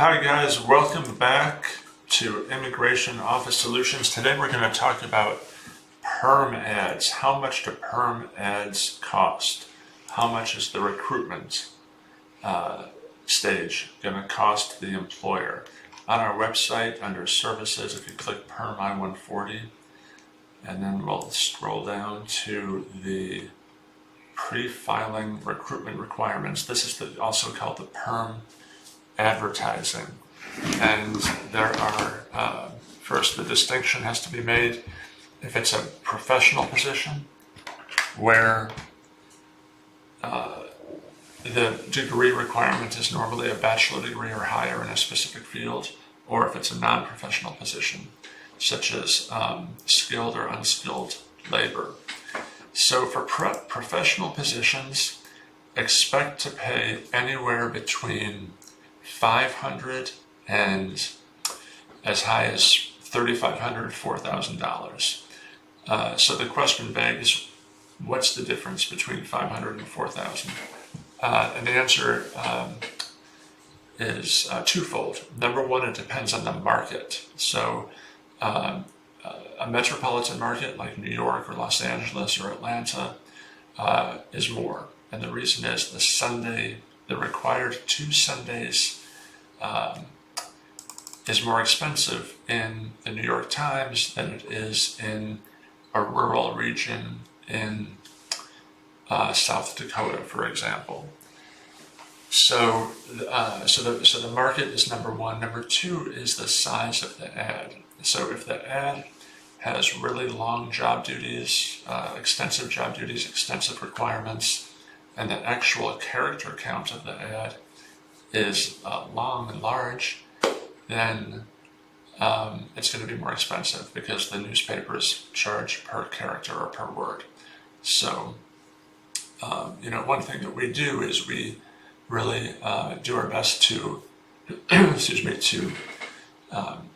Hi guys, welcome back to Immigration Office Solutions. Today we're going to talk about PERM ads. How much do PERM ads cost? How much is the recruitment stage going to cost the employer? On our website, under Services, if you click PERM I-140, and then we'll scroll down to the pre-filing recruitment requirements. This is also called the PERM Advertising. And there are, first, the distinction has to be made if it's a professional position where the degree requirement is normally a bachelor degree or higher in a specific field, or if it's a non-professional position, such as skilled or unskilled labor. So for professional positions, expect to pay anywhere between $500 and as high as $3,500, $4,000. So the question begs, what's the difference between $500 and $4,000? And the answer is twofold. Number one, it depends on the market. So a metropolitan market like New York or Los Angeles or Atlanta is more. And the reason is the required 2 Sundays is more expensive in the New York Times than it is in a rural region in South Dakota, for example. So the market is number one. Number two is the size of the ad. So if the ad has really long job duties, extensive job duties, extensive requirements, and the actual character count of the ad is long and large, then it's going to be more expensive because the newspapers charge per character or per word. So, one thing that we do is we really do our best to, to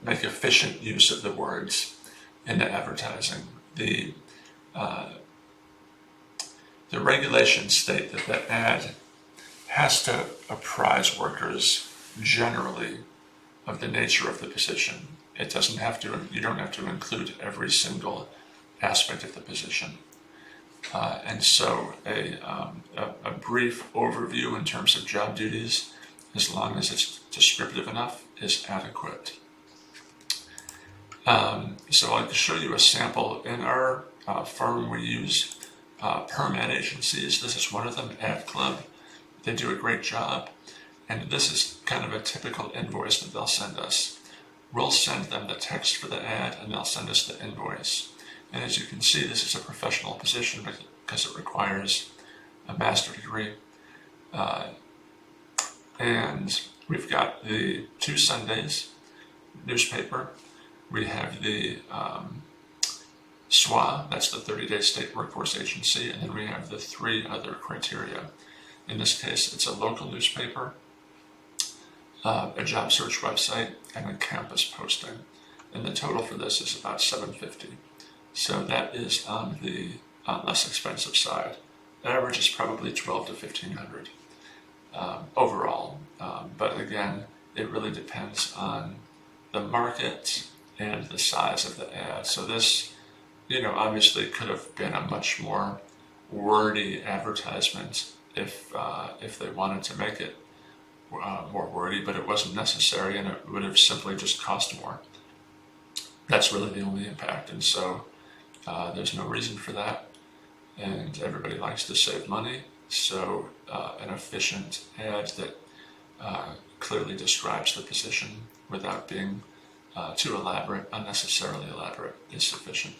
make efficient use of the words in the advertising. The regulations state that the ad has to apprise workers generally of the nature of the position. It doesn't have to. You don't have to include every single aspect of the position. And so a brief overview in terms of job duties, as long as it's descriptive enough, is adequate. So I'll show you a sample. In our firm, we use PERM ad agencies. This is one of them, Ad Club. They do a great job. And this is kind of a typical invoice that they'll send us. We'll send them the text for the ad, and they'll send us the invoice. And as you can see, this is a professional position because it requires a master's degree. And we've got the 2 Sundays newspaper. We have the SWA, that's the 30-day state workforce agency, and then we have the 3 other criteria. In this case, it's a local newspaper, a job search website, and a campus posting. And the total for this is about $750. So that is on the less expensive side. The average is probably $1,200 to $1,500 overall. But again, it really depends on the market and the size of the ad. So this, obviously could have been a much more wordy advertisement if they wanted to make it more wordy, but it wasn't necessary, and it would have simply just cost more. That's really the only impact, and so there's no reason for that, and everybody likes to save money, so an efficient ad that clearly describes the position without being too elaborate, unnecessarily elaborate, is sufficient.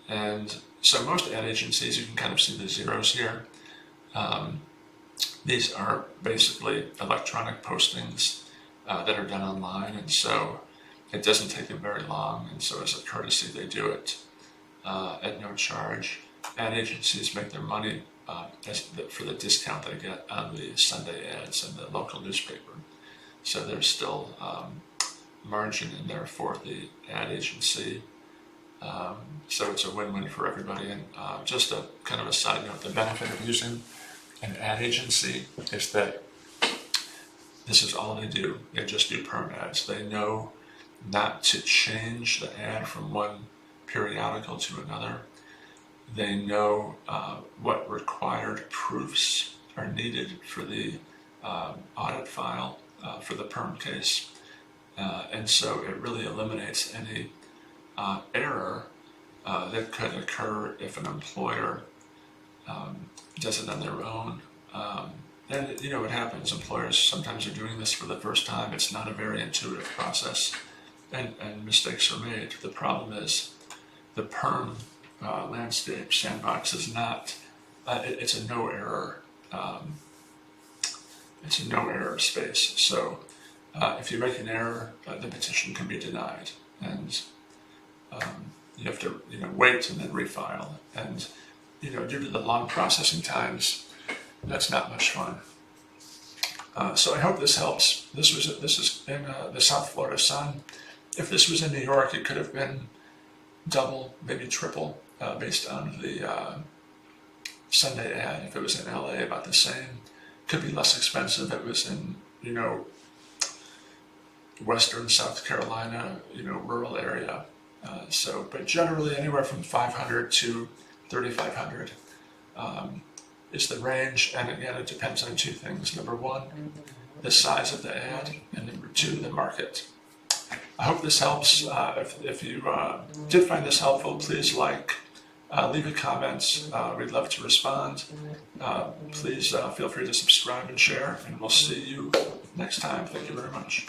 And so most ad agencies, you can kind of see the zeros here. These are basically electronic postings that are done online, and so it doesn't take them very long, and so as a courtesy they do it at no charge. Ad agencies make their money for the discount they get on the Sunday ads in the local newspaper. So there's still margin in there for the ad agency. So it's a win-win for everybody. And just a kind of a side note, the benefit of using an ad agency is that This is all they do. They just do perm ads. They know not to change the ad from one periodical to another. They know what required proofs are needed for the audit file for the perm case. And so it really eliminates any error that could occur if an employer does it on their own. And you know what happens, employers sometimes are doing this for the first time. It's not a very intuitive process, and mistakes are made. The problem is the perm landscape sandbox is not, it's a no error space. So if you make an error, the petition can be denied, and you have to wait and then refile. And due to the long processing times, that's not much fun. So I hope this helps. This is in the South Florida Sun. If this was in New York, it could have been double, maybe triple, based on the Sunday ad. If it was in LA, about the same. Could be less expensive if it was in Western South Carolina, rural area. But generally anywhere from 500 to 3,500 is the range, and again, it depends on two things. Number one, the size of the ad, and number two, the market. I hope this helps. If you did find this helpful, please leave a comment. We'd love to respond. Please feel free to subscribe and share, and we'll see you next time. Thank you very much.